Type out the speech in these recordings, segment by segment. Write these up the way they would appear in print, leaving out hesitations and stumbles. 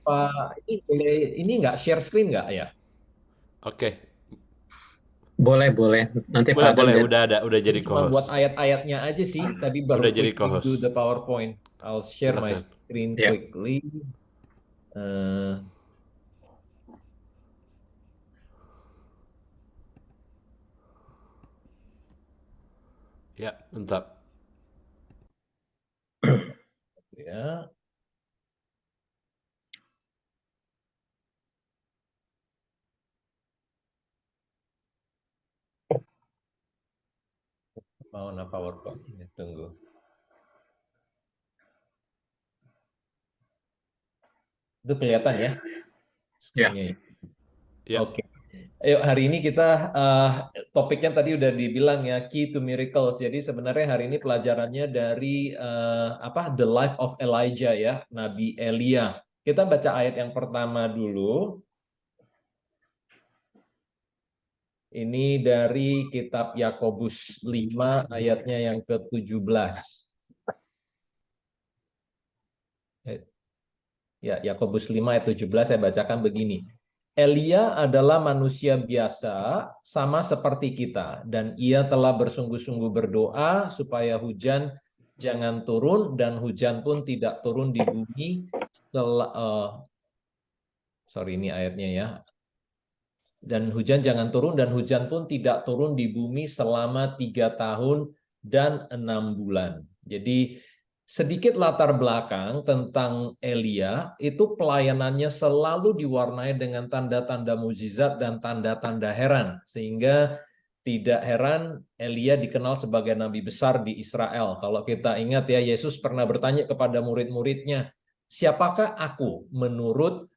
Pak, ini boleh ini nggak share screen nggak ya? Oke, Boleh, boleh. Nanti Pak boleh Adam boleh, lihat. udah Ini jadi cuma buat co-host. ayat-ayatnya aja sih. Tadi baru Udah jadi quickly do co-host. the PowerPoint. I'll share my Silakan. screen Ya. quickly. Eh, Ya, mantap. ya, mana PowerPoint? Ini, tunggu. Itu kelihatan ya Ya. screen-nya. Ya, Oke. Ayo, hari ini kita topiknya tadi udah dibilang ya, Key to Miracles. Jadi sebenarnya hari ini pelajarannya dari The Life of Elijah ya, Nabi Elia. Kita baca ayat yang pertama dulu. Ini dari kitab Yakobus 5 ayatnya yang ke-17. Ya, Yakobus 5 ayat 17 saya bacakan begini. Elia adalah manusia biasa sama seperti kita dan ia telah bersungguh-sungguh berdoa supaya hujan jangan turun dan hujan pun tidak turun di bumi sorry ini ayatnya ya. Dan hujan jangan turun dan hujan pun tidak turun di bumi selama 3 tahun dan 6 bulan. Jadi sedikit latar belakang tentang Elia, itu pelayanannya selalu diwarnai dengan tanda-tanda mukjizat dan tanda-tanda heran. Sehingga tidak heran Elia dikenal sebagai nabi besar di Israel. Kalau kita ingat ya, Yesus pernah bertanya kepada murid-muridnya, siapakah aku menurut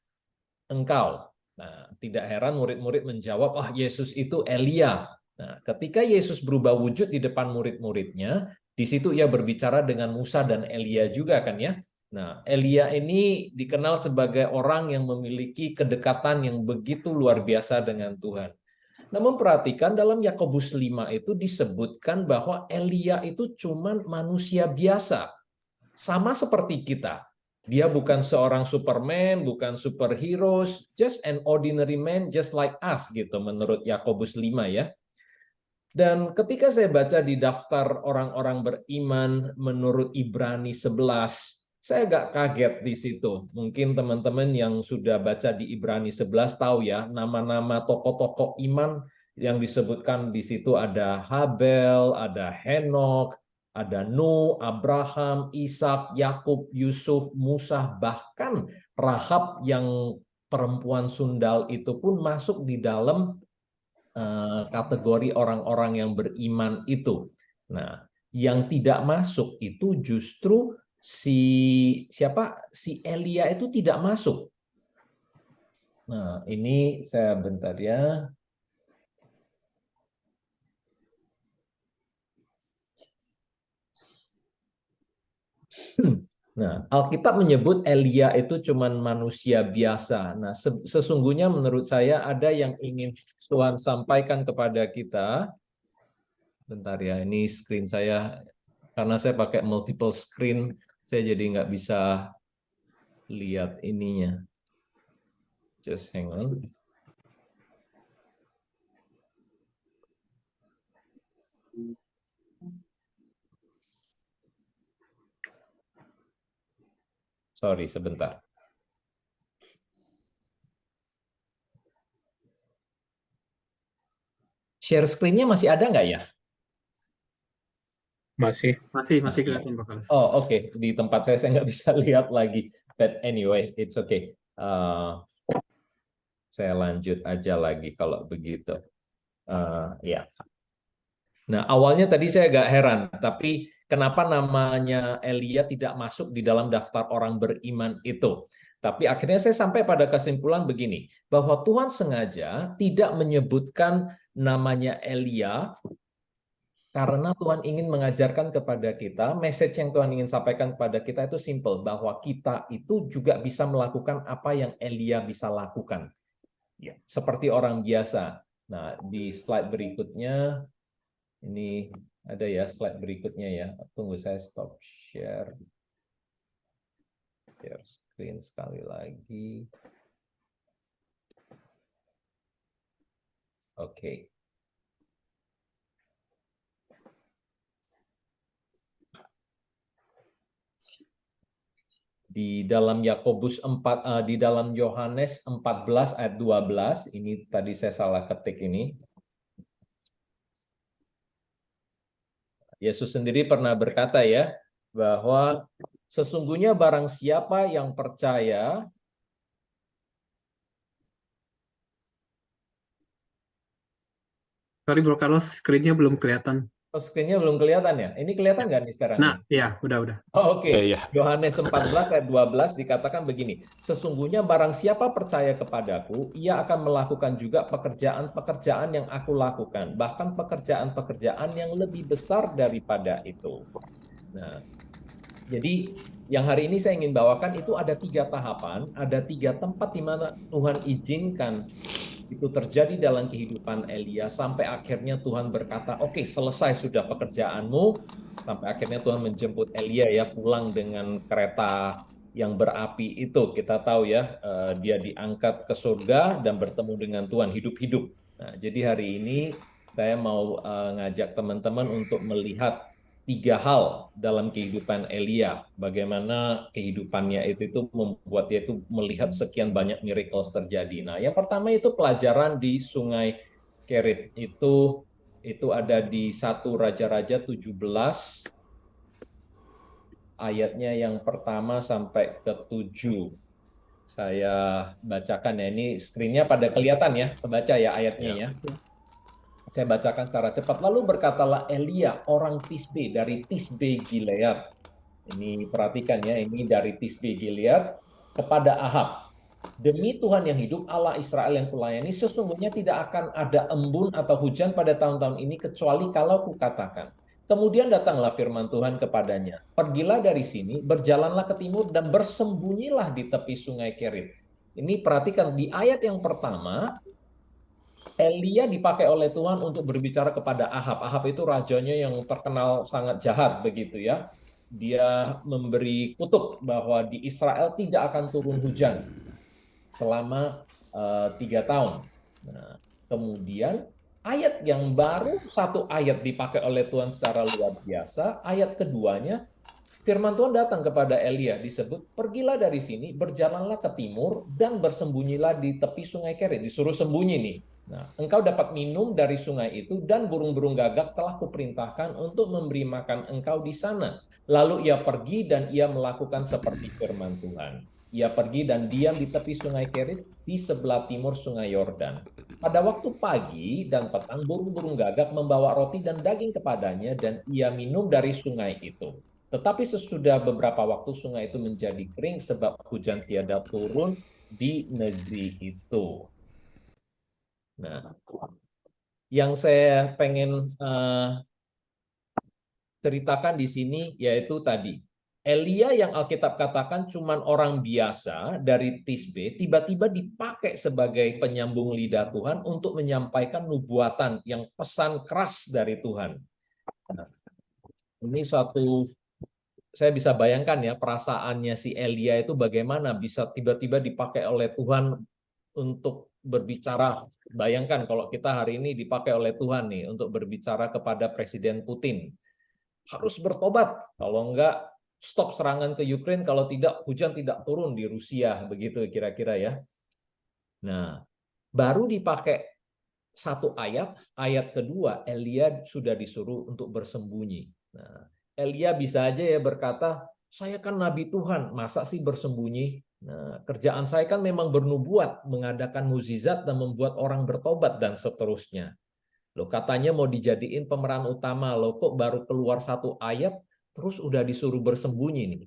engkau? Nah, tidak heran murid-murid menjawab, ah Yesus itu Elia. Nah, ketika Yesus berubah wujud di depan murid-muridnya, di situ ia berbicara dengan Musa dan Elia juga kan ya. Nah, Elia ini dikenal sebagai orang yang memiliki kedekatan yang begitu luar biasa dengan Tuhan. Namun perhatikan dalam Yakobus 5 itu disebutkan bahwa Elia itu cuman manusia biasa, sama seperti kita. Dia bukan seorang Superman, bukan superhero, just an ordinary man just like us gitu menurut Yakobus 5 ya. Dan ketika saya baca di daftar orang-orang beriman menurut Ibrani 11, saya agak kaget di situ. Mungkin teman-teman yang sudah baca di Ibrani 11 tahu ya, nama-nama tokoh-tokoh iman yang disebutkan di situ ada Habel, ada Henok, ada Nuh, Abraham, Ishak, Yakub, Yusuf, Musa, bahkan Rahab yang perempuan sundal itu pun masuk di dalam kategori orang-orang yang beriman itu. Nah, yang tidak masuk itu justru si siapa? Si Elia itu tidak masuk. Nah, ini saya bentar ya. Nah, Alkitab menyebut Elia itu cuman manusia biasa. Nah, sesungguhnya menurut saya ada yang ingin Tuhan sampaikan kepada kita. Bentar ya, ini screen saya karena saya pakai multiple screen, saya jadi nggak bisa lihat ininya. Just hang on. Sorry, sebentar. Share screen-nya masih ada nggak ya? Masih. Masih Masih. kelihatan Pak Kalis. Oh, oke. Di tempat saya nggak bisa lihat lagi. But anyway, it's okay. Saya lanjut aja lagi kalau begitu. Ya. Nah, awalnya tadi saya agak heran, tapi kenapa namanya Elia tidak masuk di dalam daftar orang beriman itu? Tapi akhirnya saya sampai pada kesimpulan begini, bahwa Tuhan sengaja tidak menyebutkan namanya Elia karena Tuhan ingin mengajarkan kepada kita, message yang Tuhan ingin sampaikan kepada kita itu simple, bahwa kita itu juga bisa melakukan apa yang Elia bisa lakukan. Ya, seperti orang biasa. Nah, di slide berikutnya, ini ada ya slide berikutnya ya. Tunggu saya stop share. screen sekali lagi. Oke. Di dalam Yakobus 4, di dalam Yohanes 14 ayat 12, ini tadi saya salah ketik ini. Yesus sendiri pernah berkata ya, bahwa sesungguhnya barang siapa yang percaya, Sorry Bro Carlos, screen-nya belum kelihatan. screen-nya belum kelihatan ya? Ini kelihatan nggak nih sekarang Nah, nih? ya, udah. Oh, oke. Ya. Yohanes 14 ayat 12 dikatakan begini, sesungguhnya barang siapa percaya kepadaku, ia akan melakukan juga pekerjaan-pekerjaan yang aku lakukan, bahkan pekerjaan-pekerjaan yang lebih besar daripada itu. Nah, jadi yang hari ini saya ingin bawakan itu ada 3 tahapan, ada 3 tempat di mana Tuhan izinkan itu terjadi dalam kehidupan Elia sampai akhirnya Tuhan berkata, oke, selesai sudah pekerjaanmu, sampai akhirnya Tuhan menjemput Elia ya pulang dengan kereta yang berapi itu. Kita tahu ya, dia diangkat ke surga dan bertemu dengan Tuhan hidup-hidup. Nah, jadi hari ini saya mau ngajak teman-teman untuk melihat 3 hal dalam kehidupan Elia, bagaimana kehidupannya itu membuat dia itu melihat sekian banyak miracles terjadi. Nah, yang pertama itu pelajaran di Sungai Kerit, itu ada di 1 Raja-Raja 17 ayatnya yang pertama sampai ke 7. Saya bacakan ya, ini screen-nya pada kelihatan ya, kebaca ya ayatnya ya. Saya bacakan secara cepat. Lalu berkatalah Elia, orang Tisbe dari Tisbe Gilead. Ini perhatikan ya, ini dari Tisbe Gilead kepada Ahab. Demi Tuhan yang hidup, Allah Israel yang kulayani, sesungguhnya tidak akan ada embun atau hujan pada tahun-tahun ini kecuali kalau kukatakan. Kemudian datanglah firman Tuhan kepadanya. Pergilah dari sini, berjalanlah ke timur dan bersembunyilah di tepi sungai Kerit. Ini perhatikan di ayat yang pertama, Elia dipakai oleh Tuhan untuk berbicara kepada Ahab. Ahab itu rajanya yang terkenal sangat jahat begitu ya. Dia memberi kutuk bahwa di Israel tidak akan turun hujan selama 3 tahun. Nah, kemudian ayat yang baru, 1 ayat dipakai oleh Tuhan secara luar biasa. Ayat keduanya, firman Tuhan datang kepada Elia, disebut, pergilah dari sini, berjalanlah ke timur, dan bersembunyilah di tepi sungai Kerit. Disuruh sembunyi nih. Nah, engkau dapat minum dari sungai itu, dan burung-burung gagak telah kuperintahkan untuk memberi makan engkau di sana. Lalu ia pergi dan ia melakukan seperti firman Tuhan. Ia pergi dan diam di tepi sungai Kerit di sebelah timur sungai Yordan. Pada waktu pagi dan petang, burung-burung gagak membawa roti dan daging kepadanya, dan ia minum dari sungai itu. Tetapi sesudah beberapa waktu sungai itu menjadi kering sebab hujan tiada turun di negeri itu. Nah, yang saya pengen ceritakan di sini yaitu tadi, Elia yang Alkitab katakan cuman orang biasa dari Tisbe, tiba-tiba dipakai sebagai penyambung lidah Tuhan untuk menyampaikan nubuatan yang pesan keras dari Tuhan. Nah, ini suatu, saya bisa bayangkan ya perasaannya si Elia itu bagaimana bisa tiba-tiba dipakai oleh Tuhan untuk berbicara. Bayangkan kalau kita hari ini dipakai oleh Tuhan nih untuk berbicara kepada Presiden Putin. Harus bertobat, kalau enggak stop serangan ke Ukraina, kalau tidak hujan tidak turun di Rusia, begitu kira-kira ya. Nah, baru dipakai 1 ayat, ayat kedua Elia sudah disuruh untuk bersembunyi. Nah, Elia bisa aja ya berkata, saya kan nabi Tuhan, masa sih bersembunyi? Nah, kerjaan saya kan memang bernubuat, mengadakan mukjizat dan membuat orang bertobat dan seterusnya. Loh, katanya mau dijadiin pemeran utama, loh kok baru keluar 1 ayat terus udah disuruh bersembunyi nih.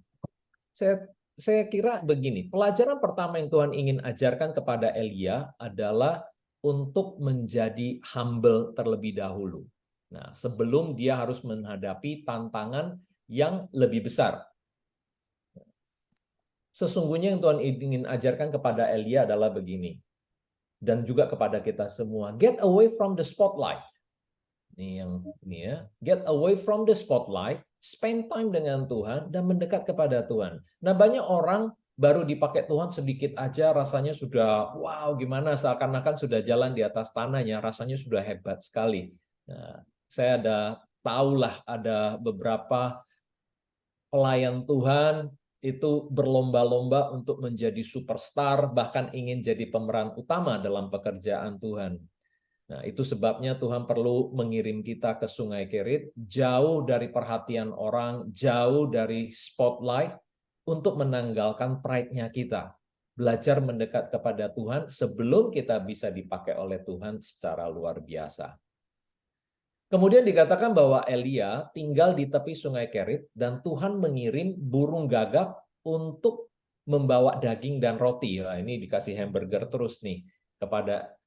Saya kira begini, pelajaran pertama yang Tuhan ingin ajarkan kepada Elia adalah untuk menjadi humble terlebih dahulu. Nah, sebelum dia harus menghadapi tantangan yang lebih besar. Sesungguhnya yang Tuhan ingin ajarkan kepada Elia adalah begini, dan juga kepada kita semua, get away from the spotlight. Ini yang ini ya, get away from the spotlight, spend time dengan Tuhan dan mendekat kepada Tuhan. Nah, banyak orang baru dipakai Tuhan sedikit aja rasanya sudah wow gimana, seakan-akan sudah jalan di atas tanahnya, rasanya sudah hebat sekali. Nah, saya tahulah ada beberapa pelayan Tuhan itu berlomba-lomba untuk menjadi superstar, bahkan ingin jadi pemeran utama dalam pekerjaan Tuhan. Nah, itu sebabnya Tuhan perlu mengirim kita ke Sungai Kerit, jauh dari perhatian orang, jauh dari spotlight, untuk menanggalkan pride-nya kita. Belajar mendekat kepada Tuhan sebelum kita bisa dipakai oleh Tuhan secara luar biasa. Kemudian dikatakan bahwa Elia tinggal di tepi Sungai Kerit dan Tuhan mengirim burung gagak untuk membawa daging dan roti. Nah, ini dikasih hamburger terus nih kepada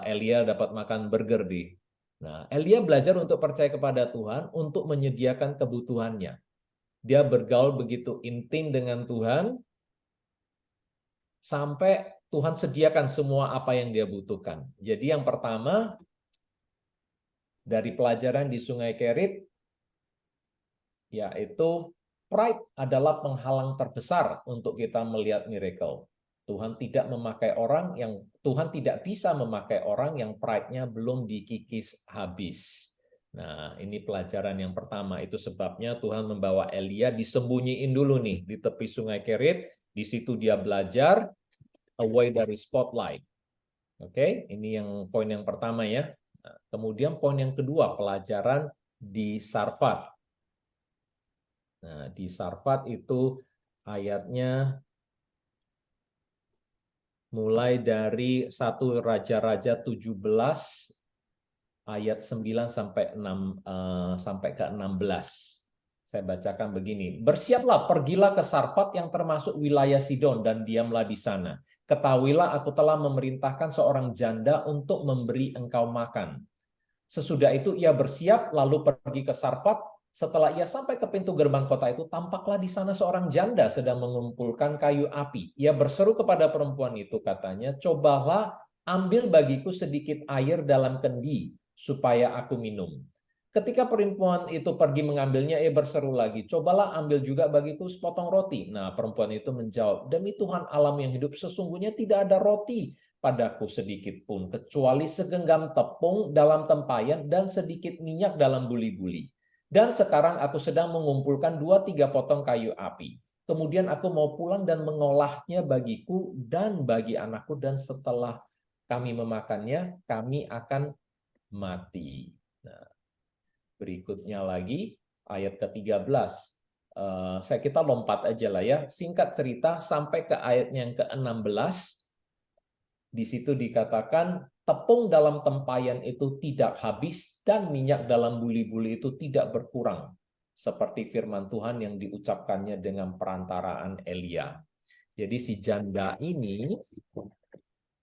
Elia, dapat makan burger di. Nah, Elia belajar untuk percaya kepada Tuhan untuk menyediakan kebutuhannya. Dia bergaul begitu intim dengan Tuhan sampai Tuhan sediakan semua apa yang dia butuhkan. Jadi yang pertama, dari pelajaran di Sungai Kerit, yaitu pride adalah penghalang terbesar untuk kita melihat miracle. Tuhan tidak bisa memakai orang yang pride-nya belum dikikis habis. Nah, ini pelajaran yang pertama. Itu sebabnya Tuhan membawa Elia disembunyiin dulu nih di tepi Sungai Kerit. Di situ dia belajar away dari spotlight. Oke, ini yang poin yang pertama ya. Nah, kemudian poin yang kedua, pelajaran di Sarfat. Nah, di Sarfat itu ayatnya mulai dari 1 Raja-Raja 17 ayat 9 sampai ke 16. Saya bacakan begini. Bersiaplah, pergilah ke Sarfat yang termasuk wilayah Sidon dan diamlah di sana. Ketahuilah aku telah memerintahkan seorang janda untuk memberi engkau makan. Sesudah itu ia bersiap lalu pergi ke Sarfat. Setelah ia sampai ke pintu gerbang kota itu, tampaklah di sana seorang janda sedang mengumpulkan kayu api. Ia berseru kepada perempuan itu, katanya, cobalah ambil bagiku sedikit air dalam kendi, supaya aku minum. Ketika perempuan itu pergi mengambilnya, ia berseru lagi, cobalah ambil juga bagiku sepotong roti. Nah, perempuan itu menjawab, demi Tuhan alam yang hidup, sesungguhnya tidak ada roti padaku sedikit pun, kecuali segenggam tepung dalam tempayan dan sedikit minyak dalam buli-buli. Dan sekarang aku sedang mengumpulkan 2-3 potong kayu api. Kemudian aku mau pulang dan mengolahnya bagiku dan bagi anakku, dan setelah kami memakannya, kami akan mati. Nah, berikutnya lagi, ayat ke-13. Kita lompat aja lah ya. Singkat cerita, sampai ke ayat yang ke-16. Di situ dikatakan, tepung dalam tempayan itu tidak habis dan minyak dalam buli-buli itu tidak berkurang. Seperti firman Tuhan yang diucapkannya dengan perantaraan Elia. Jadi si janda ini,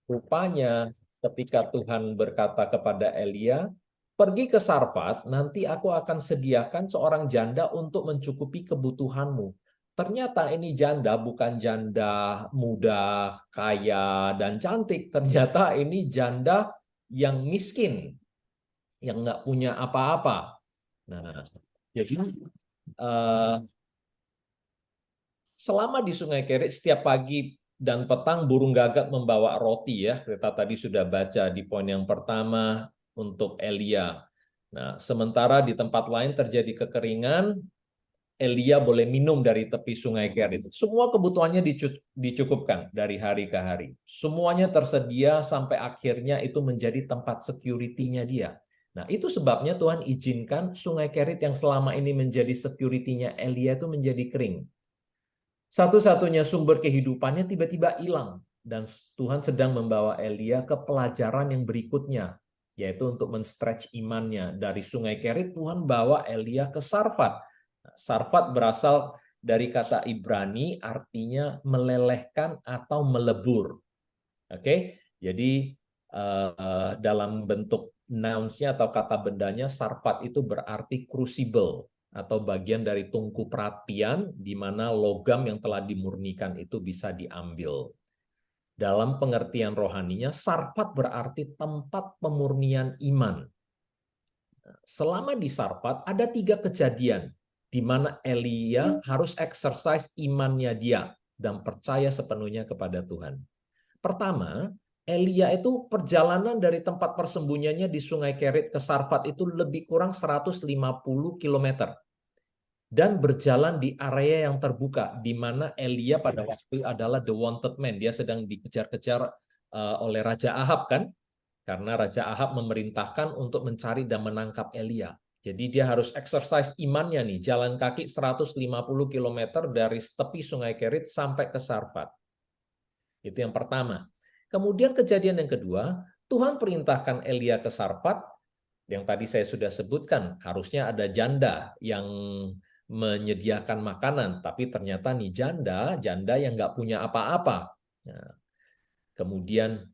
rupanya ketika Tuhan berkata kepada Elia, pergi ke Sarfat, nanti aku akan sediakan seorang janda untuk mencukupi kebutuhanmu. Ternyata ini janda bukan janda muda, kaya, dan cantik. Ternyata ini janda yang miskin, yang nggak punya apa-apa. Nah, jadi selama di Sungai Kerit, setiap pagi dan petang burung gagak membawa roti ya. Kita tadi sudah baca di poin yang pertama untuk Elia. Nah, sementara di tempat lain terjadi kekeringan, Elia boleh minum dari tepi Sungai Kerit. Semua kebutuhannya dicukupkan dari hari ke hari. Semuanya tersedia sampai akhirnya itu menjadi tempat security-nya dia. Nah, itu sebabnya Tuhan izinkan Sungai Kerit yang selama ini menjadi security-nya Elia itu menjadi kering. Satu-satunya sumber kehidupannya tiba-tiba hilang. Dan Tuhan sedang membawa Elia ke pelajaran yang berikutnya, yaitu untuk men-stretch imannya. Dari Sungai Kerit, Tuhan bawa Elia ke Sarfat. Sarfat berasal dari kata Ibrani, artinya melelehkan atau melebur. Oke, jadi dalam bentuk nouns-nya atau kata bendanya, Sarfat itu berarti crucible atau bagian dari tungku perapian di mana logam yang telah dimurnikan itu bisa diambil. Dalam pengertian rohaninya, Sarfat berarti tempat pemurnian iman. Selama di Sarfat ada 3 kejadian di mana Elia harus exercise imannya dia. dan percaya sepenuhnya kepada Tuhan. Pertama, Elia itu perjalanan dari tempat persembunyiannya di Sungai Kerit ke Sarfat itu lebih kurang 150 km. Dan berjalan di area yang terbuka, di mana Elia pada waktu itu adalah the wanted man. Dia sedang dikejar-kejar oleh Raja Ahab kan? Karena Raja Ahab memerintahkan untuk mencari dan menangkap Elia. Jadi dia harus exercise imannya nih, jalan kaki 150 km dari tepi Sungai Kerit sampai ke Sarfat. Itu yang pertama. Kemudian kejadian yang kedua, Tuhan perintahkan Elia ke Sarfat, yang tadi saya sudah sebutkan, harusnya ada janda yang menyediakan makanan, tapi ternyata nih janda yang nggak punya apa-apa. Nah, kemudian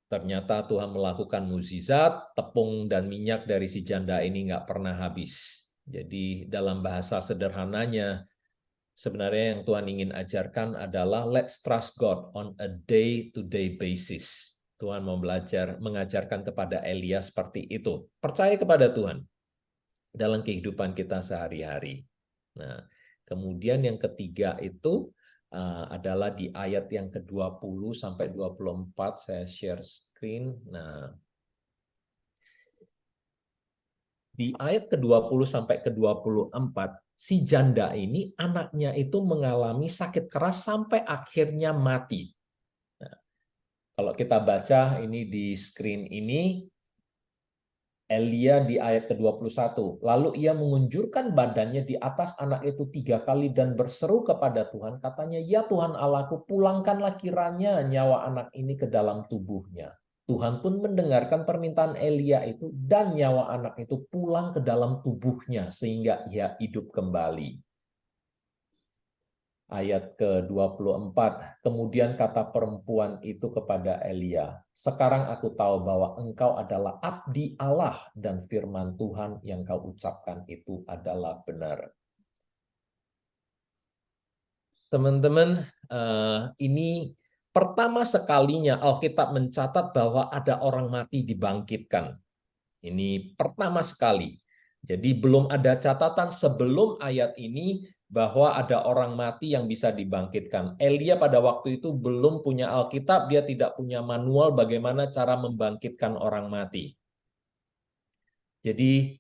ternyata Tuhan melakukan mukjizat, tepung dan minyak dari si janda ini nggak pernah habis. Jadi dalam bahasa sederhananya, sebenarnya yang Tuhan ingin ajarkan adalah let's trust God on a day-to-day basis. Tuhan mau mengajarkan kepada Elia seperti itu. Percaya kepada Tuhan dalam kehidupan kita sehari-hari. Nah, kemudian yang ketiga itu adalah di ayat yang ke-20 sampai 24, saya share screen. Nah, di ayat ke-20 sampai ke-24, si janda ini anaknya itu mengalami sakit keras sampai akhirnya mati. Nah, kalau kita baca ini di screen ini, Elia di ayat ke-21, lalu ia mengunjurkan badannya di atas anak itu 3 kali dan berseru kepada Tuhan, katanya, ya Tuhan Allahku, pulangkanlah kiranya nyawa anak ini ke dalam tubuhnya. Tuhan pun mendengarkan permintaan Elia itu dan nyawa anak itu pulang ke dalam tubuhnya sehingga ia hidup kembali. Ayat ke-24, kemudian kata perempuan itu kepada Elia, sekarang aku tahu bahwa engkau adalah abdi Allah dan firman Tuhan yang kau ucapkan itu adalah benar. Teman-teman, ini pertama sekalinya Alkitab mencatat bahwa ada orang mati dibangkitkan. Ini pertama sekali. Jadi belum ada catatan sebelum ayat ini bahwa ada orang mati yang bisa dibangkitkan. Elia pada waktu itu belum punya Alkitab, dia tidak punya manual bagaimana cara membangkitkan orang mati. Jadi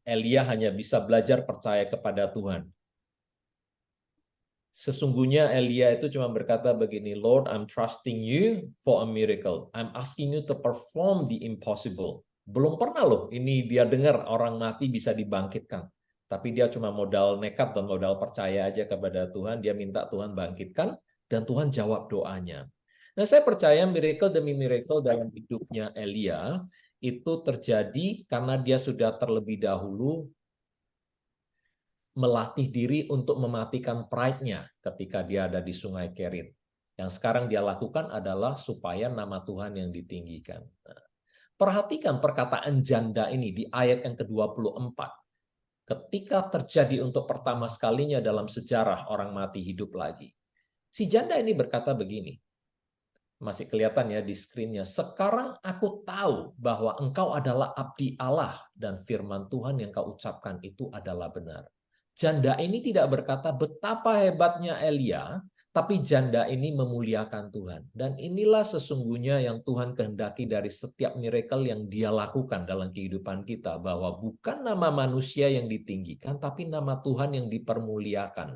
Elia hanya bisa belajar percaya kepada Tuhan. Sesungguhnya Elia itu cuma berkata begini, Lord, I'm trusting you for a miracle. I'm asking you to perform the impossible. Belum pernah loh ini dia dengar orang mati bisa dibangkitkan. Tapi dia cuma modal nekat dan modal percaya aja kepada Tuhan. Dia minta Tuhan bangkitkan dan Tuhan jawab doanya. Nah, saya percaya miracle demi miracle dalam hidupnya Elia itu terjadi karena dia sudah terlebih dahulu melatih diri untuk mematikan pride-nya ketika dia ada di Sungai Kerit. Yang sekarang dia lakukan adalah supaya nama Tuhan yang ditinggikan. Nah, perhatikan perkataan janda ini di ayat yang ke-24. Ketika terjadi untuk pertama sekalinya dalam sejarah orang mati hidup lagi. Si janda ini berkata begini, masih kelihatan ya di screen-nya, sekarang aku tahu bahwa engkau adalah abdi Allah dan firman Tuhan yang kau ucapkan itu adalah benar. Janda ini tidak berkata betapa hebatnya Elia, tapi janda ini memuliakan Tuhan. Dan inilah sesungguhnya yang Tuhan kehendaki dari setiap miracle yang dia lakukan dalam kehidupan kita. Bahwa bukan nama manusia yang ditinggikan, tapi nama Tuhan yang dipermuliakan.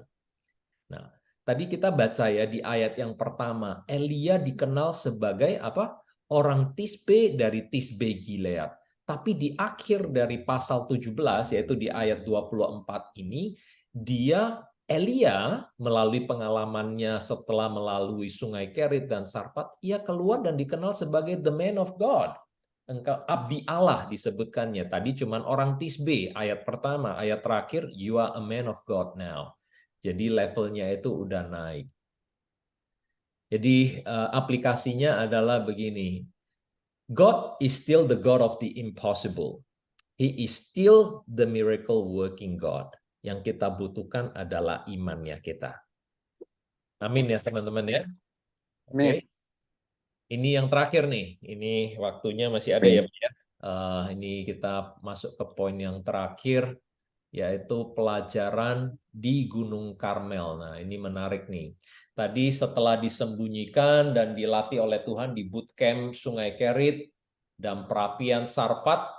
Nah, tadi kita baca ya di ayat yang pertama, Elia dikenal sebagai apa? Orang Tisbe dari Tisbe Gilead. Tapi di akhir dari pasal 17, yaitu di ayat 24 ini, Elia melalui pengalamannya setelah melalui Sungai Kerit dan Sarfat, ia keluar dan dikenal sebagai the man of God. Engkau abdi Allah disebutkannya. Tadi cuman orang Tisbe, ayat pertama, ayat terakhir, you are a man of God now. Jadi levelnya itu udah naik. Jadi aplikasinya adalah begini. God is still the God of the impossible. He is still the miracle working God. Yang kita butuhkan adalah imannya kita. Amin ya teman-teman ya. Amin. Oke. Ini yang terakhir nih. Ini waktunya masih ada ya Pak ya. Ini kita masuk ke poin yang terakhir. yaitu pelajaran di Gunung Karmel. Nah, ini menarik nih. Tadi setelah disembunyikan dan dilatih oleh Tuhan di bootcamp Sungai Kerit dan perapian Sarfat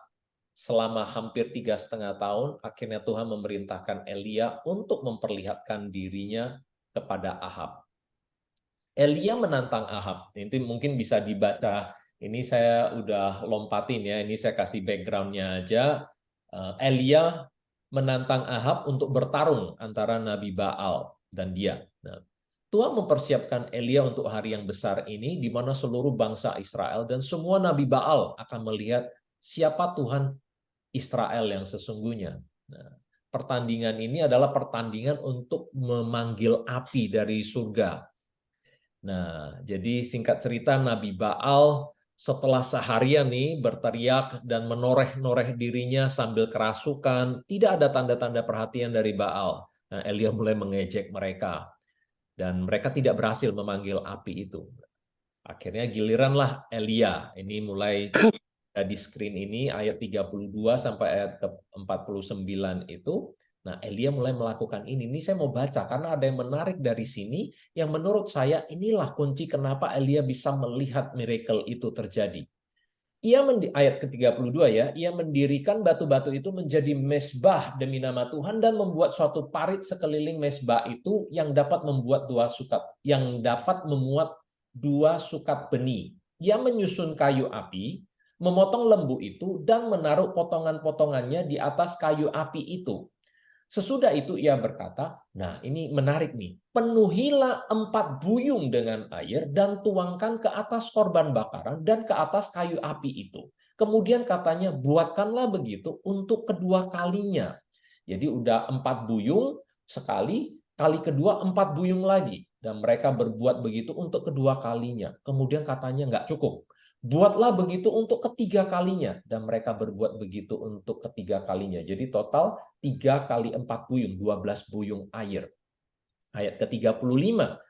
selama hampir 3,5 tahun, akhirnya Tuhan memerintahkan Elia untuk memperlihatkan dirinya kepada Ahab. Elia menantang Ahab. Ini mungkin bisa dibaca. Ini saya udah lompatin ya. Ini saya kasih background-nya aja. Elia menantang Ahab untuk bertarung antara Nabi Baal dan dia. Nah, Tuhan mempersiapkan Elia untuk hari yang besar ini, di mana seluruh bangsa Israel dan semua Nabi Baal akan melihat siapa Tuhan Israel yang sesungguhnya. Nah, pertandingan ini adalah pertandingan untuk memanggil api dari surga. Nah, jadi singkat cerita Nabi Baal setelah seharian nih berteriak dan menoreh-noreh dirinya sambil kerasukan, tidak ada tanda-tanda perhatian dari Baal. Nah, Elia mulai mengejek mereka dan mereka tidak berhasil memanggil api itu. Akhirnya giliranlah Elia. Ini mulai di screen ini ayat 32 sampai ayat ke-49 itu. Nah, Elia mulai melakukan ini. Ini saya mau baca karena ada yang menarik dari sini yang menurut saya inilah kunci kenapa Elia bisa melihat miracle itu terjadi. Ayat ke-32 ya, ia mendirikan batu-batu itu menjadi mezbah demi nama Tuhan dan membuat suatu parit sekeliling mezbah itu yang dapat memuat 2 sukat benih. Ia menyusun kayu api, memotong lembu itu dan menaruh potongan-potongannya di atas kayu api itu. Sesudah itu ia berkata, nah ini menarik nih, penuhilah 4 buyung dengan air dan tuangkan ke atas korban bakaran dan ke atas kayu api itu. Kemudian katanya, buatkanlah begitu untuk kedua kalinya. Jadi udah 4 buyung sekali, kali kedua 4 buyung lagi. Dan mereka berbuat begitu untuk kedua kalinya. Kemudian katanya nggak cukup. Buatlah begitu untuk ketiga kalinya. Dan mereka berbuat begitu untuk ketiga kalinya. Jadi total 3 kali 4 buyung, 12 buyung air. Ayat ke-35.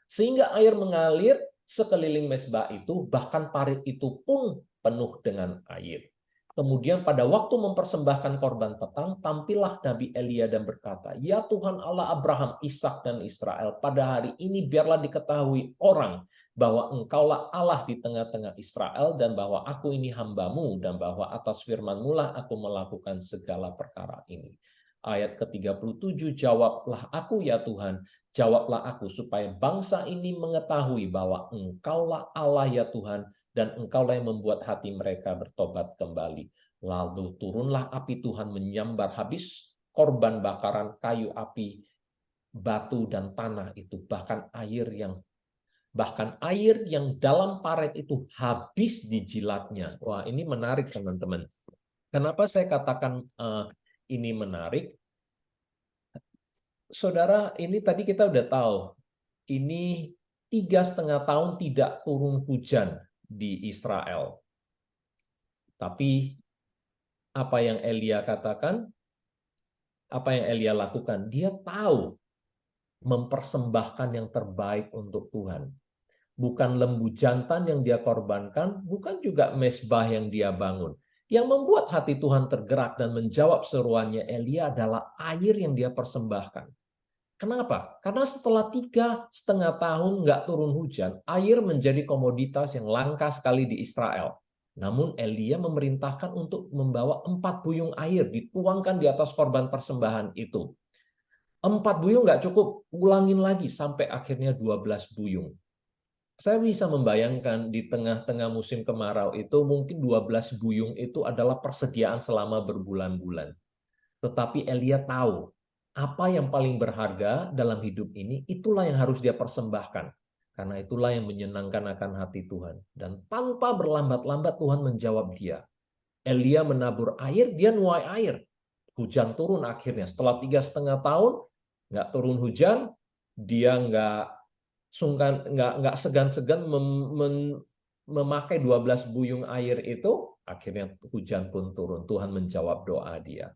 Sehingga air mengalir sekeliling mezbah itu, bahkan parit itu pun penuh dengan air. Kemudian pada waktu mempersembahkan korban petang, tampillah Nabi Elia dan berkata, ya Tuhan Allah Abraham, Ishak dan Israel, pada hari ini biarlah diketahui orang bahwa engkaulah Allah di tengah-tengah Israel dan bahwa aku ini hambamu dan bahwa atas firman-Mu lah aku melakukan segala perkara ini. Ayat ke-37, jawablah aku ya Tuhan, jawablah aku supaya bangsa ini mengetahui bahwa engkaulah Allah ya Tuhan dan engkaulah yang membuat hati mereka bertobat kembali. Lalu turunlah api Tuhan menyambar habis korban bakaran, kayu api, batu dan tanah itu, bahkan air yang dalam paret itu habis dijilatnya. Wah, ini menarik teman-teman. Kenapa saya katakan ini menarik? Saudara, ini tadi kita udah tahu, ini 3,5 tahun tidak turun hujan di Israel. Tapi apa yang Elia katakan, apa yang Elia lakukan, dia tahu mempersembahkan yang terbaik untuk Tuhan. Bukan lembu jantan yang dia korbankan, bukan juga mezbah yang dia bangun. Yang membuat hati Tuhan tergerak dan menjawab seruannya Elia adalah air yang dia persembahkan. Kenapa? Karena setelah 3,5 tahun nggak turun hujan, air menjadi komoditas yang langka sekali di Israel. Namun Elia memerintahkan untuk membawa 4 buyung air, dituangkan di atas korban persembahan itu. 4 buyung nggak cukup, ulangin lagi sampai akhirnya 12 buyung. Saya bisa membayangkan di tengah-tengah musim kemarau itu mungkin 12 buyung itu adalah persediaan selama berbulan-bulan. Tetapi Elia tahu, apa yang paling berharga dalam hidup ini, itulah yang harus dia persembahkan. Karena itulah yang menyenangkan akan hati Tuhan. Dan tanpa berlambat-lambat Tuhan menjawab dia. Elia menabur air, dia nuai air. Hujan turun akhirnya. Setelah 3,5 tahun, nggak turun hujan, dia nggak segan-segan memakai 12 buyung air itu, akhirnya hujan pun turun. Tuhan menjawab doa dia.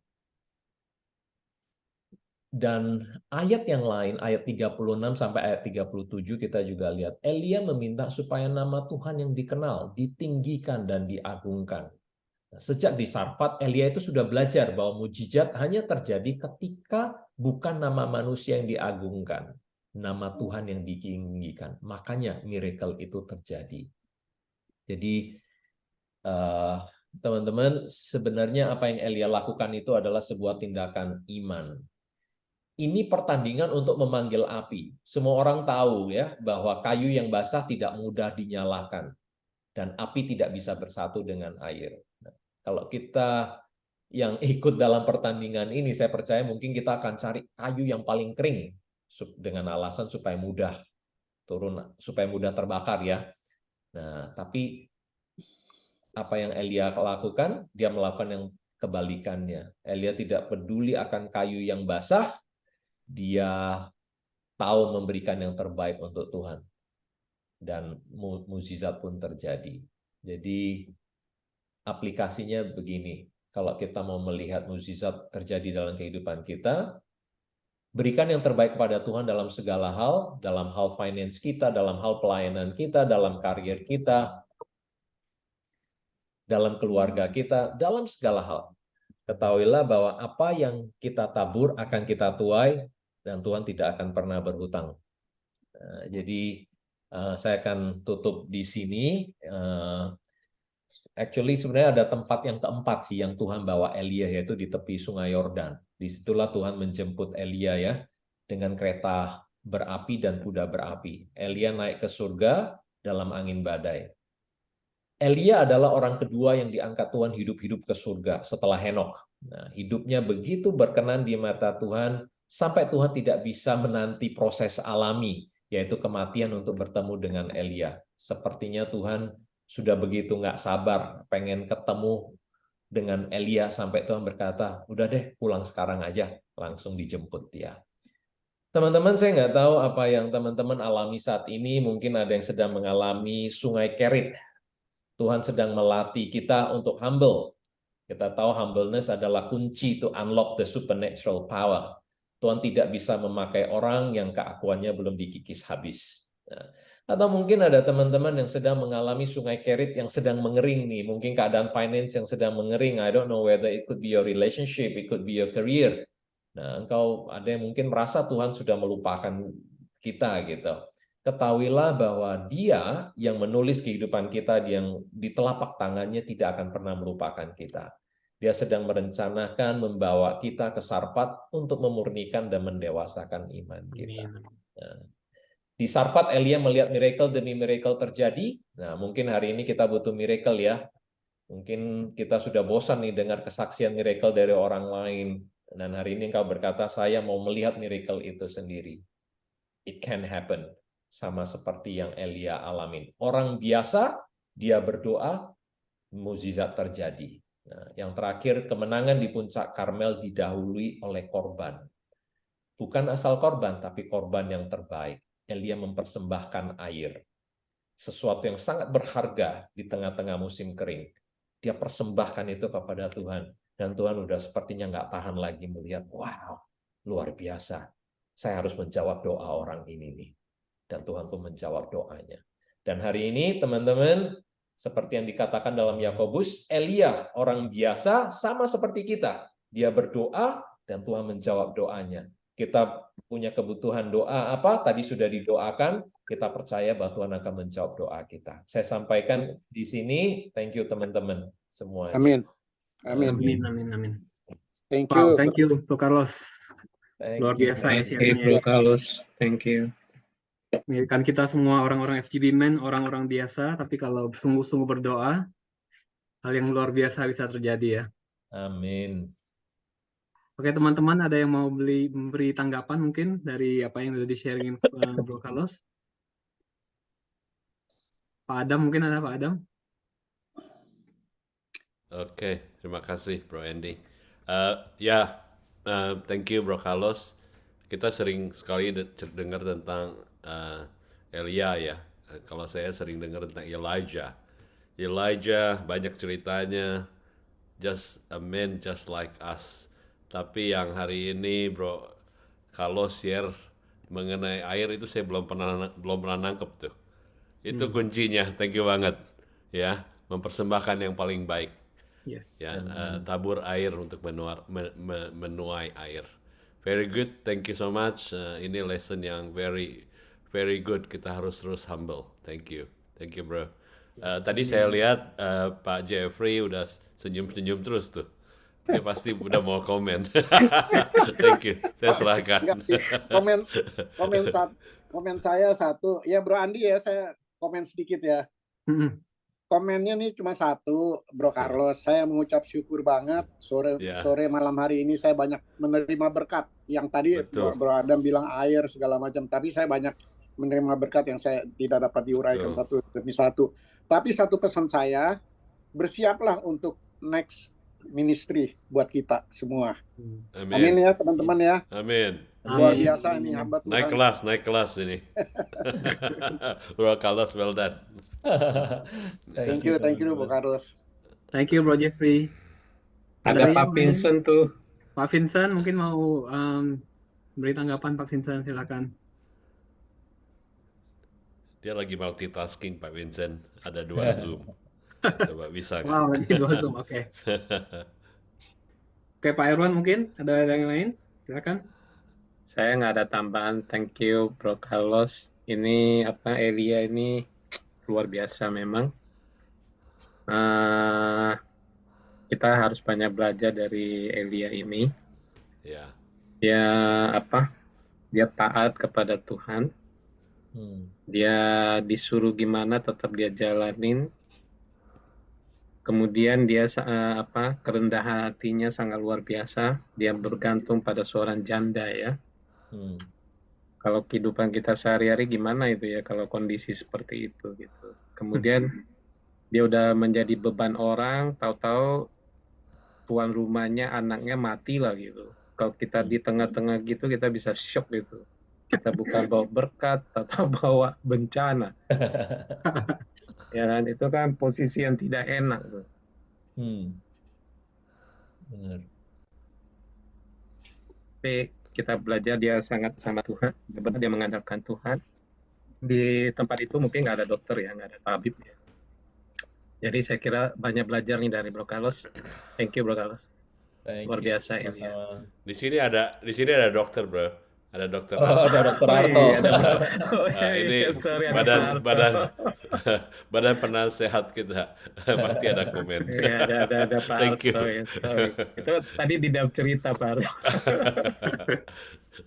Dan ayat yang lain, ayat 36 sampai ayat 37 kita juga lihat. Elia meminta supaya nama Tuhan yang dikenal, ditinggikan dan diagungkan. Sejak di Sarfat, Elia itu sudah belajar bahwa mujizat hanya terjadi ketika bukan nama manusia yang diagungkan, nama Tuhan yang ditinggikan. Makanya miracle itu terjadi. Jadi teman-teman, sebenarnya apa yang Elia lakukan itu adalah sebuah tindakan iman. Ini pertandingan untuk memanggil api. Semua orang tahu ya bahwa kayu yang basah tidak mudah dinyalakan dan api tidak bisa bersatu dengan air. Kalau kita yang ikut dalam pertandingan ini, saya percaya mungkin kita akan cari kayu yang paling kering dengan alasan supaya mudah turun, supaya mudah terbakar ya. Nah, tapi apa yang Elia lakukan? Dia melakukan yang kebalikannya. Elia tidak peduli akan kayu yang basah, dia tahu memberikan yang terbaik untuk Tuhan. Dan mukjizat pun terjadi. Jadi aplikasinya begini, kalau kita mau melihat mukjizat terjadi dalam kehidupan kita, berikan yang terbaik pada Tuhan dalam segala hal, dalam hal finance kita, dalam hal pelayanan kita, dalam karir kita, dalam keluarga kita, dalam segala hal. Ketahuilah bahwa apa yang kita tabur akan kita tuai, dan Tuhan tidak akan pernah berhutang. Jadi saya akan tutup di sini. Actually sebenarnya ada tempat yang keempat sih yang Tuhan bawa Elia, yaitu di tepi Sungai Yordan. Disitulah Tuhan menjemput Elia ya dengan kereta berapi dan kuda berapi. Elia naik ke surga dalam angin badai. Elia adalah orang kedua yang diangkat Tuhan hidup-hidup ke surga setelah Henokh. Nah, hidupnya begitu berkenan di mata Tuhan sampai Tuhan tidak bisa menanti proses alami, yaitu kematian untuk bertemu dengan Elia. Sepertinya Tuhan sudah begitu nggak sabar, pengen ketemu dengan Elia sampai Tuhan berkata, udah deh pulang sekarang aja, langsung dijemput dia. Teman-teman, saya nggak tahu apa yang teman-teman alami saat ini, mungkin ada yang sedang mengalami sungai Kerit. Tuhan sedang melatih kita untuk humble. Kita tahu humbleness adalah kunci to unlock the supernatural power. Tuhan tidak bisa memakai orang yang keakuannya belum dikikis habis. Nah, atau mungkin ada teman-teman yang sedang mengalami sungai Kerit yang sedang mengering nih. Mungkin keadaan finance yang sedang mengering. I don't know whether it could be your relationship, it could be your career. Nah, engkau ada yang mungkin merasa Tuhan sudah melupakan kita gitu. Ketahuilah bahwa Dia yang menulis kehidupan kita, yang di telapak tangannya tidak akan pernah melupakan kita. Dia sedang merencanakan membawa kita ke Sarfat untuk memurnikan dan mendewasakan iman kita. Nah, di Sarfat, Elia melihat miracle demi miracle terjadi. Nah, mungkin hari ini kita butuh miracle ya. Mungkin kita sudah bosan nih dengar kesaksian miracle dari orang lain. Dan hari ini engkau berkata, saya mau melihat miracle itu sendiri. It can happen. Sama seperti yang Elia alamin. Orang biasa, dia berdoa, mukjizat terjadi. Nah, yang terakhir, kemenangan di puncak Karmel didahului oleh korban. Bukan asal korban, tapi korban yang terbaik. Elia mempersembahkan air. Sesuatu yang sangat berharga di tengah-tengah musim kering. Dia persembahkan itu kepada Tuhan. Dan Tuhan udah sepertinya nggak tahan lagi melihat, wow, luar biasa. Saya harus menjawab doa orang ini nih. Dan Tuhan pun menjawab doanya. Dan hari ini, teman-teman, seperti yang dikatakan dalam Yakobus, Elia, orang biasa, sama seperti kita. Dia berdoa, dan Tuhan menjawab doanya. Kita punya kebutuhan doa apa? Tadi sudah didoakan, kita percaya bahwa Tuhan akan menjawab doa kita. Saya sampaikan di sini, thank you teman-teman semuanya. Amin. Amin. Amin, amin, amin. Thank Wow, you. thank you, Bro Carlos. Thank Luar you. biasa ya Thank you, sharingnya. Bro Carlos. Thank you. Nih, kan kita semua orang-orang FGB Men, orang-orang biasa, tapi kalau sungguh-sungguh berdoa, hal yang luar biasa bisa terjadi ya. Amin. Oke teman-teman, ada yang mau memberi tanggapan mungkin dari apa yang sudah di-sharingin Bro Carlos? Pak Adam mungkin ada Pak Adam? Oke, terima kasih Bro Andy. Thank you Bro Carlos. Kita sering sekali dengar tentang Elia ya. Kalau saya sering dengar tentang Elijah. Elijah banyak ceritanya, just a man just like us. Tapi yang hari ini Bro Carlos share mengenai air itu saya belum pernah nangkep tuh. Itu kuncinya. Thank you banget ya, mempersembahkan yang paling baik. Yes. ya, tabur air untuk menuai air. Very good, thank you so much. Ini lesson yang very very good. Kita harus terus humble. Thank you bro. Tadi saya lihat Pak Jeffrey udah senyum-senyum terus tuh. Dia pasti udah mau komen. Thank you. Saya serahkan. Enggak, komen saya satu. Ya Bro Andi ya, saya komen sedikit ya. Mm-mm. Komennya nih cuma satu, Bro Carlos. Saya mengucap syukur banget Ya. sore malam hari ini saya banyak menerima berkat. Yang tadi Betul. Bro Adam bilang air segala macam. Tapi saya banyak menerima berkat yang saya tidak dapat diuraikan Betul. satu demi satu. Tapi satu pesan saya, bersiaplah untuk next ministry buat kita semua. Amin Amin. ya teman-teman ya. Amin. Luar Amin. biasa ini hamba Naik Tuhan. kelas ini. Bro Carlos, well done. Thank you Bro Carlos. Thank you Bro Jeffrey. Ada Dari Pak yang lain? Vincent tuh. Pak Vincent mungkin mau beri tanggapan. Pak Vincent, silakan. Dia lagi multitasking Pak Vincent. Ada 2 Zoom. Coba bisa nggak? Wow, lagi 2 Zoom, oke. Oke, Pak Irwan mungkin ada yang lain? Silakan. Saya nggak ada tambahan. Thank you Bro Carlos. Ini Elia ini luar biasa memang. Kita harus banyak belajar dari Elia ini. Ya. Dia taat kepada Tuhan. Dia disuruh gimana tetap dia jalanin. Kemudian dia kerendahan hatinya sangat luar biasa. Dia bergantung pada seorang janda ya. Kalau kehidupan kita sehari-hari gimana itu ya kalau kondisi seperti itu gitu. Kemudian dia udah menjadi beban orang, tahu-tahu tuan rumahnya anaknya mati lah gitu. Kalau kita di tengah-tengah gitu kita bisa shock gitu. Kita bukan bawa berkat atau bawa bencana. Ya kan, itu kan posisi yang tidak enak tuh. Benar. Tapi kita belajar dia sangat sama Tuhan, benar dia mengandalkan Tuhan. Di tempat itu mungkin nggak ada dokter ya, nggak ada tabib ya. Jadi saya kira banyak belajar nih dari Bro Carlos. Thank you Bro Carlos. Thank Luar you. biasa Elia. Di sini ada dokter, bro. Ada dokter. Oh, ada Dokter Oh Arto. iya, Ini sorry, ada Pak Arto. badan penasehat kita. Pasti ada komen. Iya, ada Pak Thank you. Arto ya, sorry. Itu tadi di dalam cerita Pak Arto.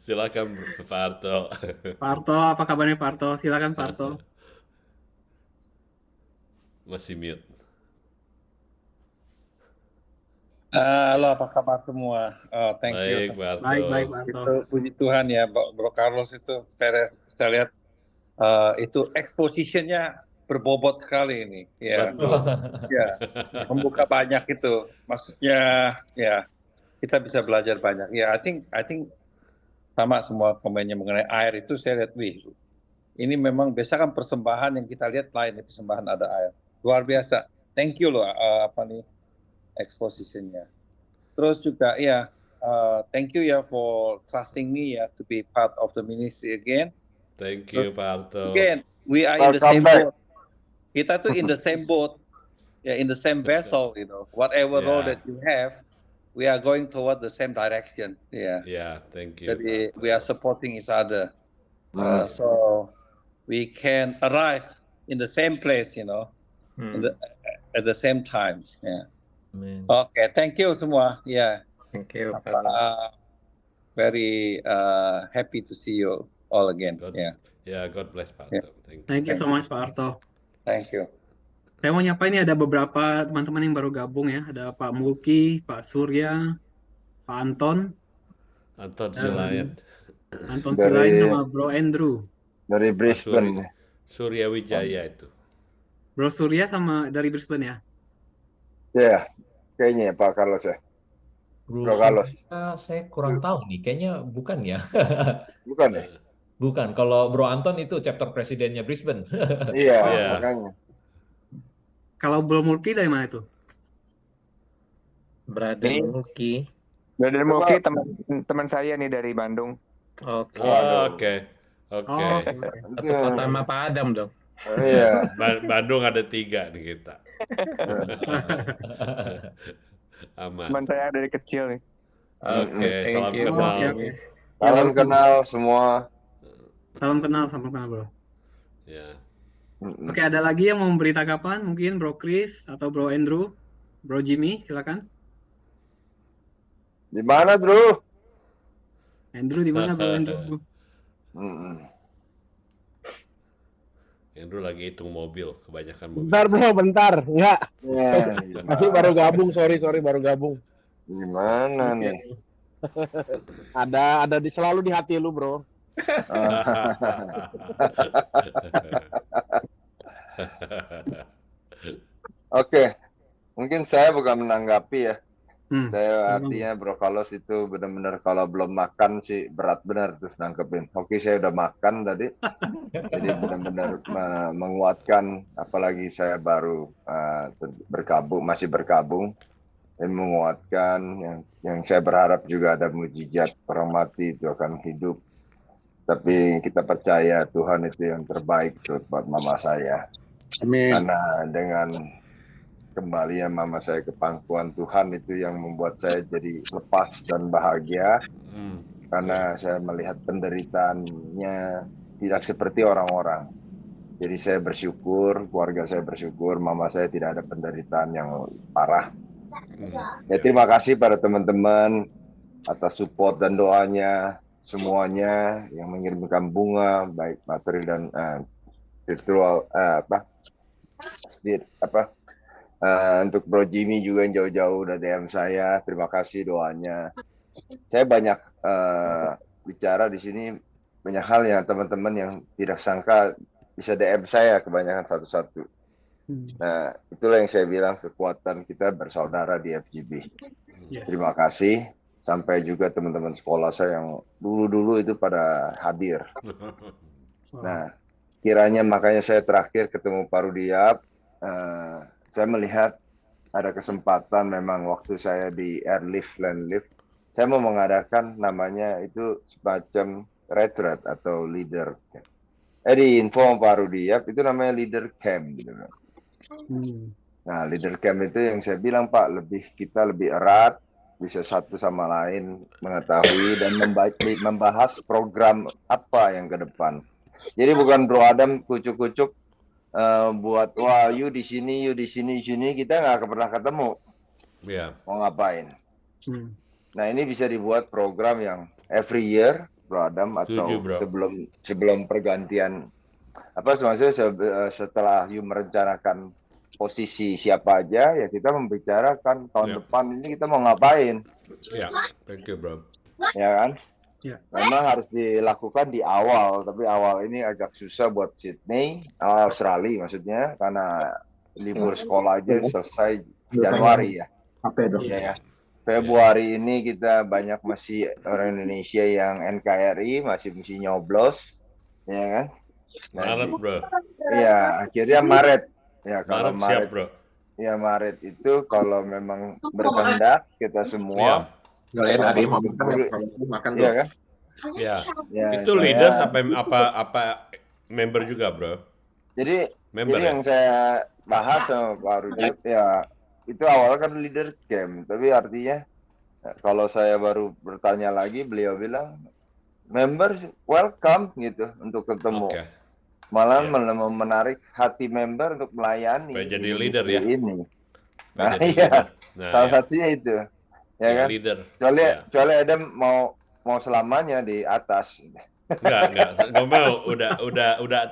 Silakan Pak Arto. Pak Arto, apa kabarnya Pak Arto? Silakan Pak Arto. Masih mute. Halo, apa kabar semua? Thank you. Baik, Pak Arto. Baik Pak Arto. Itu puji Tuhan ya, Bro Carlos itu saya lihat itu expositionnya berbobot sekali ini. Ya, Betul. ya, membuka banyak itu. Maksudnya ya kita bisa belajar banyak. Ya, I think sama semua pemainnya mengenai air itu saya lihat, wih, ini memang biasa kan persembahan yang kita lihat lain, persembahan ada air. Luar biasa. Thank you loh expositionnya. Terus juga ya, thank you ya for trusting me ya to be part of the ministry again. Thank you, Pak Arto. Again, we are in the same boat. Kita tuh in the same boat, in the same vessel, Whatever role Yeah. that you have, we are going toward the same direction. Yeah. Ya, thank you. Jadi we are supporting each other, so we can arrive in the same place, at the same time. Yeah. Amin. Okay, thank you semua. Yeah. Thank you Pak Arto. Very happy to see you all again. God, Yeah. Ya, God bless Pak Yeah. Arto. Thank you. Thank you so much Pak Arto. Thank you. Saya mau nyapa ini ada beberapa teman-teman yang baru gabung ya. Ada Pak Mulki, Pak Surya, Pak Anton, Anton Silayan. Anton Dari- Silain sama Bro Andrew. Dari Brisbane. Surya Wijaya itu. Bro Surya sama dari Brisbane ya. Ya, kayaknya ya Pak Carlos ya. Bro Carlos. Saya kurang tahu nih, kayaknya bukan ya. Bukan ya? Bukan, kalau Bro Anton itu chapter presidennya Brisbane. Iya, Iya. makanya. Kalau Bro Mulki dari mana itu? Brother Ini- Mulki. Brother Mulki teman saya nih dari Bandung. Oke. Oh, oke. Oke. Oh, Satu kota sama Pak Adam dong. Iya. Bandung ada 3 nih kita. Aman. Teman saya dari kecil nih. Oke, Thank salam you, kenal. Oke, oke. Salam kenal semua. Salam kenal, bro. Ya. Oke, ada lagi yang mau memberi tanggapan? Mungkin Bro Chris atau Bro Andrew? Bro Jimmy, silakan. Di mana, Bro? Andrew di mana, Bro Andrew? Andrew lagi hitung mobil, kebanyakan mobil. Bentar bro, bentar. Enggak. Ya, Masih baru gabung, sorry baru gabung. gimana nih? Ada selalu di hati lu bro. Oke, mungkin saya bukan menanggapi ya. Hmm. Saya artinya Bro Carlos itu benar-benar kalau belum makan sih berat benar terus nangkepin. Oke, saya udah makan tadi, jadi benar-benar menguatkan. Apalagi saya baru masih bergabung, dan menguatkan. Yang saya berharap juga ada mujizat, orang mati itu akan hidup. Tapi kita percaya Tuhan itu yang terbaik buat mama saya. Amin. Karena dengan kembalinya mama saya ke pangkuan Tuhan itu yang membuat saya jadi lepas dan bahagia. Karena saya melihat penderitaannya tidak seperti orang-orang. Jadi saya bersyukur, keluarga saya bersyukur, mama saya tidak ada penderitaan yang parah. Ya, terima kasih pada teman-teman atas support dan doanya semuanya yang mengirimkan bunga baik materi dan virtual untuk Bro Jimmy juga yang jauh-jauh udah DM saya, terima kasih doanya. Saya banyak bicara di sini, banyak hal yang teman-teman yang tidak sangka bisa DM saya kebanyakan satu-satu. Nah, itulah yang saya bilang kekuatan kita bersaudara di FGB. Terima kasih. Sampai juga teman-teman sekolah saya yang dulu-dulu itu pada hadir. Nah, kiranya makanya saya terakhir ketemu Pak Rudiap, saya melihat ada kesempatan memang waktu saya di Airlift, Landlift, saya mau mengadakan namanya itu semacam retreat atau leader. Di info Pak Rudiap itu namanya leader camp gitu. Nah, leader camp itu yang saya bilang Pak, kita lebih erat, bisa satu sama lain mengetahui dan membahas program apa yang ke depan. Jadi bukan Bro Adam kucuk-kucuk buat wah you di sini kita nggak pernah ketemu. Mau ngapain? Nah, ini bisa dibuat program yang every year Bro Adam atau sebelum pergantian maksudnya setelah you merencanakan posisi siapa aja ya kita membicarakan tahun depan ini kita mau ngapain. Thank you bro. Ya kan? Memang harus dilakukan di awal, tapi awal ini agak susah buat Sydney, Australia maksudnya, karena libur sekolah aja selesai Januari ya. Februari ini kita banyak masih orang Indonesia yang NKRI masih nyoblos, ya kan? Maret bro. Iya, akhirnya Maret. Ya kalau Maret siap, bro. Ya Maret itu kalau memang berkehendak kita semua. Kalian hari mau makan Iya kan? Ya. Itu leader sampai apa member juga, bro. Jadi member yang saya bahas sama Pak Rudi ya itu awalnya kan leader camp, tapi artinya kalau saya baru bertanya lagi beliau bilang member welcome gitu untuk ketemu. Malah menarik hati member untuk melayani. Jadi leader ya. Ini. Nah, iya. Salah satunya itu. Ya kan? Leader. Kecuali Adam mau selamanya di atas. Enggak mau. Udah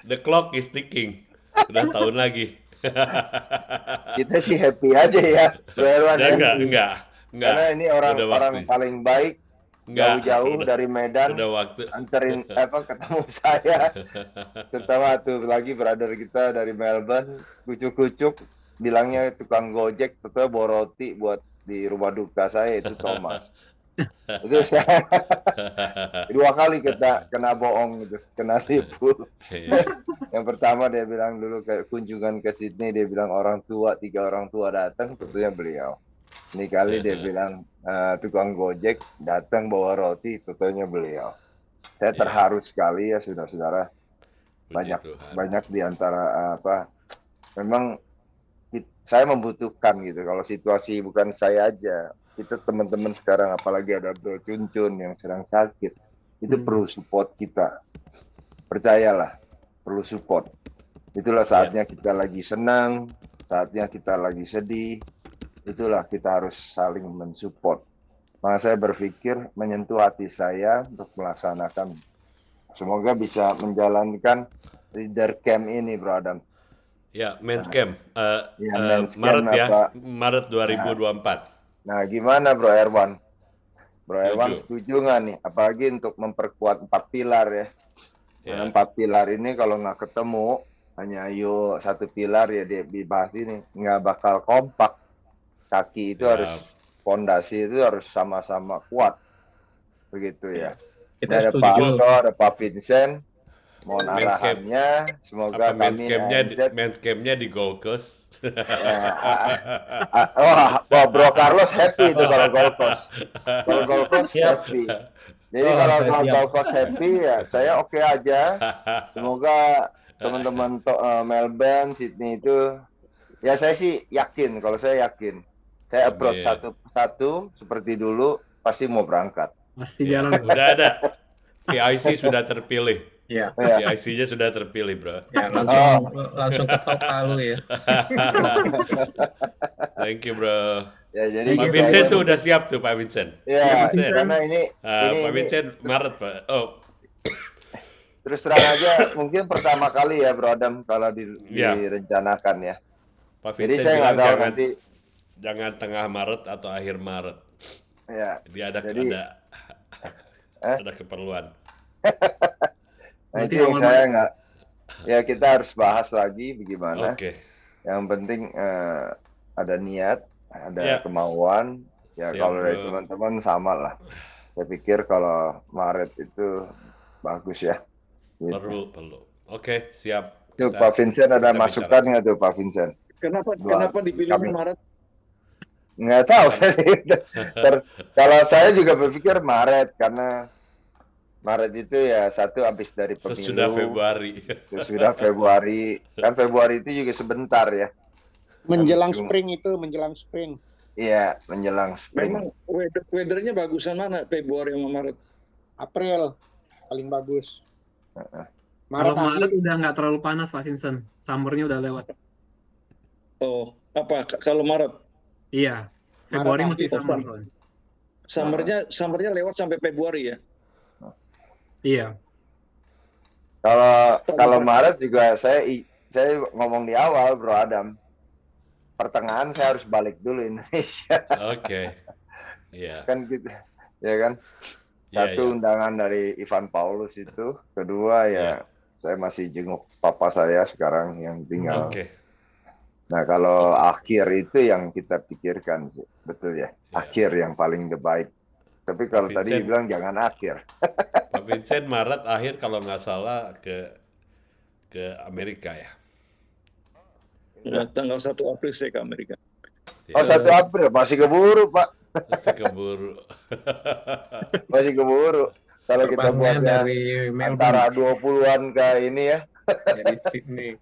the clock is ticking. Udah tahun lagi. Kita sih happy aja ya. Enggak. Karena ini orang paling baik. Jauh-jauh dari Medan anterin ketemu saya. Terutama tuh lagi brother kita dari Melbourne, kucuk-kucuk bilangnya tukang Gojek, betul bawa roti buat di rumah duka saya itu Thomas. Itu saya 2 kali kena bohong gitu, kena tipu. Yang pertama dia bilang dulu kayak kunjungan ke Sydney, dia bilang 3 orang tua datang, tentunya beliau. Ini kali dia bilang tukang Gojek datang bawa roti, tentunya beliau. Saya terharu sekali ya saudara-saudara. banyak Tuhan. banyak di antara memang saya membutuhkan gitu. Kalau situasi bukan saya aja, kita teman-teman sekarang apalagi ada Bro Cuncun yang sedang sakit, itu perlu support kita. Percayalah, perlu support. Itulah saatnya kita lagi senang, saatnya kita lagi sedih, itulah kita harus saling mensupport. Maka saya berpikir menyentuh hati saya untuk melaksanakan. Semoga bisa menjalankan leader camp ini, Bro Adam. Ya, Men's Camp. Men's Maret Camp ya, apa? Maret 2024. Nah, gimana Bro Erwan? Bro Erwan Setuju. setuju nggak nih? Apalagi untuk memperkuat 4 pilar ya. Karena 4 pilar ini kalau nggak ketemu, hanya ayo satu pilar ya dibahas ini, nggak bakal kompak. Kaki itu harus, fondasi itu harus sama-sama kuat. Begitu ya. Kita Ada setuju. Pak Aldo, ada Pak Vincent. Mohon Men's Camp. arahannya, semoga Apa Men's kami Campnya di Gold Coast? Wah, Bro Carlos happy itu kalau Gold Coast. Kalau Gold Coast happy. Jadi kalau Gold Coast happy ya saya oke aja. Semoga teman-teman Melbourne, Sydney itu ya saya sih yakin, kalau saya yakin. Saya approach satu-satu seperti dulu pasti mau berangkat. Pasti jalan. Udah ada. PIC sudah terpilih. Ya, PIC-nya sudah terpilih, Bro. ya langsung ketok palu ya. Thank you, Bro. Ya, jadi Pak Vincent tuh udah siap tuh, Pak Vincent. Ya, karena ini Pak Vincent Maret, Pak. Oh. Terus terang aja, mungkin pertama kali ya, Bro Adam, kalau direncanakan ya. Pak Jadi Vincent saya nggak tahu jangan, nanti. Jangan tengah Maret atau akhir Maret. Ya. Jadi ada keperluan. Nah, itu yang saya nggak. Ya kita harus bahas lagi bagaimana. Oke. Yang penting ada niat, ada kemauan. Ya kalau dari teman-teman sama lah. Saya pikir kalau Maret itu bagus ya. Gitu. Perlu. Oke, siap. Tuh, Pak Vincent ada masukan nggak tuh Pak Vincent? Kenapa dipilih Maret? Nggak tahu. Kalau saya juga berpikir Maret karena Maret itu ya satu habis dari pemilu. Sesudah Februari. Sesudah Februari. Kan Februari itu juga sebentar ya. Menjelang spring. Iya, menjelang spring. Memang weathernya bagusan mana Februari sama Maret? April paling bagus. Kalau Maret udah nggak terlalu panas, Pak Vincent. Summernya udah lewat. Oh, apa kalau Maret? Iya. Februari masih summer. Summernya lewat sampai Februari ya? Iya. Kalau Maret juga saya ngomong di awal, Bro Adam. Pertengahan saya harus balik dulu Indonesia. Oke. Iya. Kan gitu. Ya kan? Satu undangan dari Ivan Paulus itu, kedua saya masih jenguk papa saya sekarang yang tinggal. Nah, kalau akhir itu yang kita pikirkan sih, betul ya. Akhir yang paling terbaik. Tapi kalau tadi bilang jangan akhir. Pak Vincent Maret akhir kalau nggak salah ke Amerika ya. Tanggal 1 April saya ke Amerika. Oh, 1 April masih keburu, Pak. Masih keburu. Masih keburu. Kalau kita buatnya dari antara 20-an ke ini ya. Dari Sydney.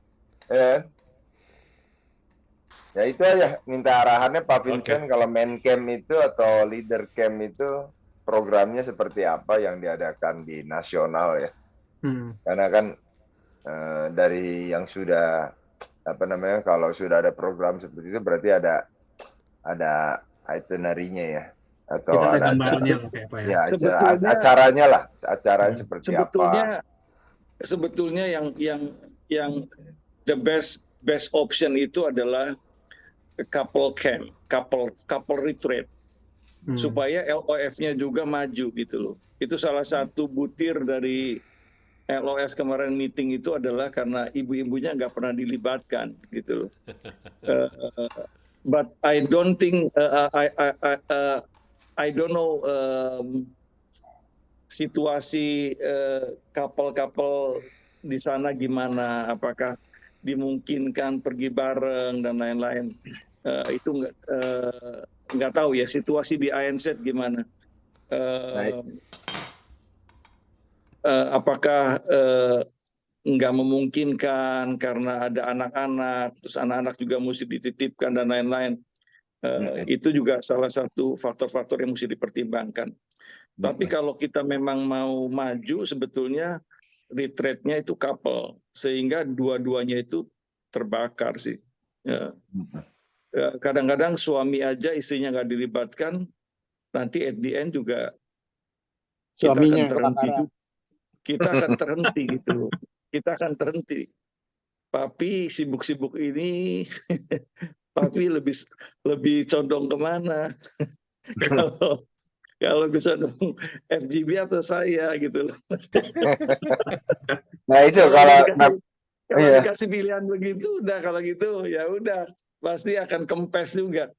Ya itu aja, minta arahannya Pak Vincent kalau main camp itu atau leader camp itu programnya seperti apa yang diadakan di nasional ya. Karena kan dari yang sudah kalau sudah ada program seperti itu berarti ada itinerary-nya ya atau ada acaranya seperti apa. Sebetulnya yang the best option itu adalah couple camp, couple retreat, supaya LOF-nya juga maju gitu loh. Itu salah satu butir dari LOF kemarin meeting itu adalah karena ibu-ibunya nggak pernah dilibatkan gitu loh. But I don't think I don't know situasi couple di sana gimana, apakah dimungkinkan pergi bareng dan lain-lain. Itu nggak tahu ya situasi di INZ gimana. Apakah nggak memungkinkan karena ada anak-anak, terus anak-anak juga mesti dititipkan dan lain-lain. Itu juga salah satu faktor-faktor yang mesti dipertimbangkan. Tapi kalau kita memang mau maju, sebetulnya retreat-nya itu couple, sehingga dua-duanya itu terbakar sih. Kadang-kadang suami aja istrinya nggak dilibatkan, nanti at the end juga Suaminya kita akan terhenti gitu. Kita akan terhenti. Papi sibuk-sibuk ini, papi lebih condong kemana? Kalau bisa dong FGB atau saya gitu loh. Nah itu kalau dikasih pilihan begitu, udah kalau gitu ya udah pasti akan kempes juga.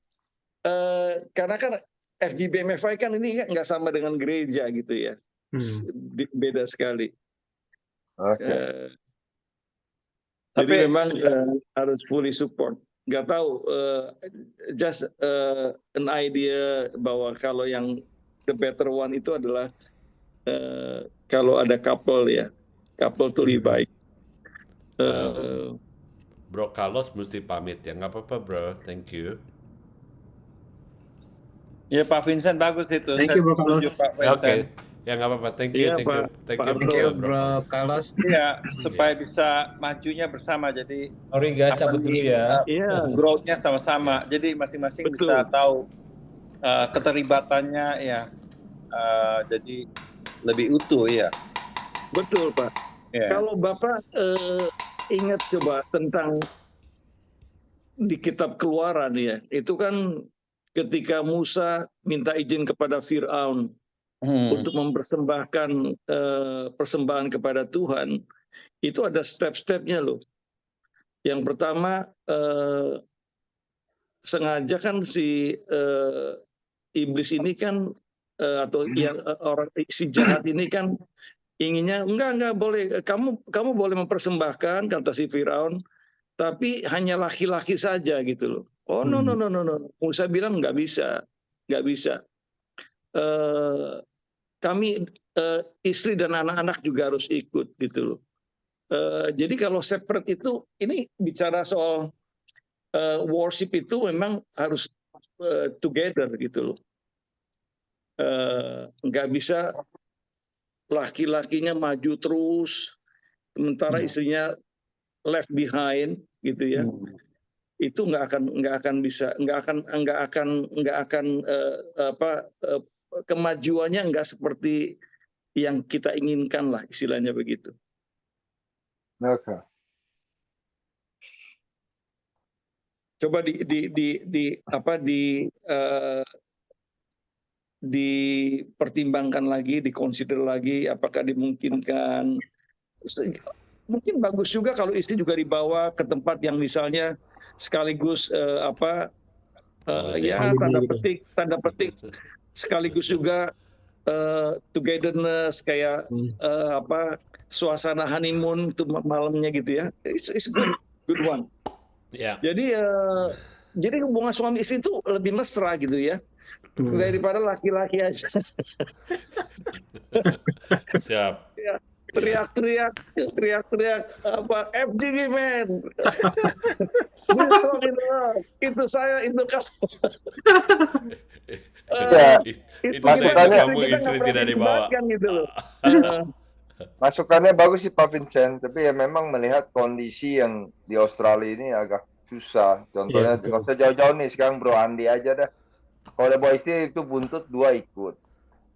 Karena kan FGB MFI kan ini nggak sama dengan gereja gitu ya, beda sekali. Jadi memang harus fully support. Nggak tahu, just an idea bahwa kalau yang the better one itu adalah kalau ada couple ya, couple itu lebih baik. Bro Carlos mesti pamit ya, nggak apa-apa bro, thank you. Ya Pak Vincent bagus itu. Thank you Bro Carlos. Oke, ya nggak apa-apa, thank you, thank you Bro Carlos. Iya, supaya bisa majunya bersama. Jadi sorry guys, cabut dulu ya. Growth-nya sama-sama. Jadi masing-masing bisa tahu keterlibatannya ya. Jadi lebih utuh ya. Betul Pak. Kalau Bapak ingat coba tentang di kitab Keluaran ya, itu kan ketika Musa minta izin kepada Fir'aun untuk mempersembahkan persembahan kepada Tuhan, itu ada step-stepnya loh. Yang pertama, sengaja kan si iblis ini kan atau yang orang si jahat ini kan inginnya enggak boleh, kamu boleh mempersembahkan, kata si Firaun, tapi hanya laki-laki saja gitu loh. Oh no. Musa bilang nggak bisa. Kami istri dan anak-anak juga harus ikut gitu loh. Jadi kalau separate itu, ini bicara soal worship itu memang harus together gitu loh. Nggak bisa laki-lakinya maju terus, sementara istrinya left behind gitu ya. Itu nggak akan bisa, kemajuannya nggak seperti yang kita inginkan lah, istilahnya begitu. Oke. Coba dipertimbangkan lagi, dikonsider lagi, apakah dimungkinkan. Mungkin bagus juga kalau istri juga dibawa ke tempat yang misalnya sekaligus tanda petik sekaligus juga togetherness, kayak suasana honeymoon itu malamnya gitu ya. It's good one. Jadi hubungan suami istri itu lebih mesra gitu ya, daripada laki-laki aja. Siap. Teriak-teriak FGB man. Itu saya, itu kamu. Masukannya kamu istri tidak dibawa. Gitu loh. Masukannya bagus sih Pak Vincent, tapi ya memang melihat kondisi yang di Australia ini agak susah. Contohnya nggak usah jauh-jauh nih, sekarang Bro Andi aja dah. Kalau ada bawa istri itu buntut 2 ikut,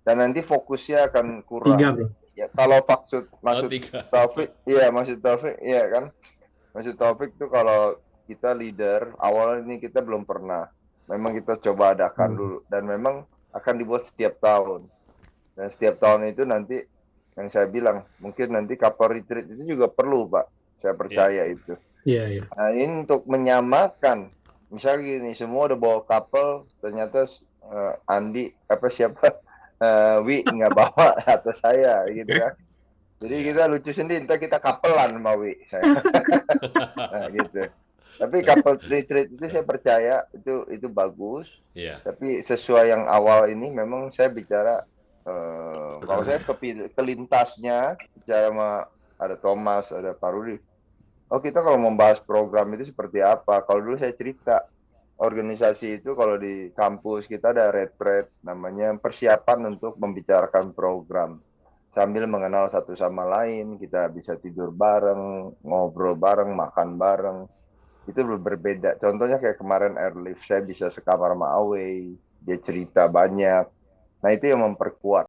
dan nanti fokusnya akan kurang. 3 bro. Ya kalau maksud Taufik, maksud Taufik tuh kalau kita leader awal ini kita belum pernah. Memang kita coba adakan dulu, dan memang akan dibuat setiap tahun. Dan setiap tahun itu nanti yang saya bilang mungkin nanti couple retreat itu juga perlu Pak. Saya percaya itu. Iya. Nah ini untuk menyamakan, misalnya gini, semua udah bawa couple, ternyata Andi Wi nggak bawa atau saya gitu kan. Jadi kita lucu sendiri, ntar kita kapelan sama Wi saya. Nah, gitu. Tapi couple retreat itu saya percaya itu bagus. Tapi sesuai yang awal ini memang saya bicara kalau saya ke lintasnya bicara sama ada Thomas, ada Pak Rudi. Oh, kita kalau membahas program itu seperti apa? Kalau dulu saya cerita, organisasi itu kalau di kampus kita ada retret, namanya persiapan untuk membicarakan program. Sambil mengenal satu sama lain, kita bisa tidur bareng, ngobrol bareng, makan bareng. Itu berbeda. Contohnya kayak kemarin Airlift, saya bisa sekamar sama Awei, dia cerita banyak. Nah, itu yang memperkuat.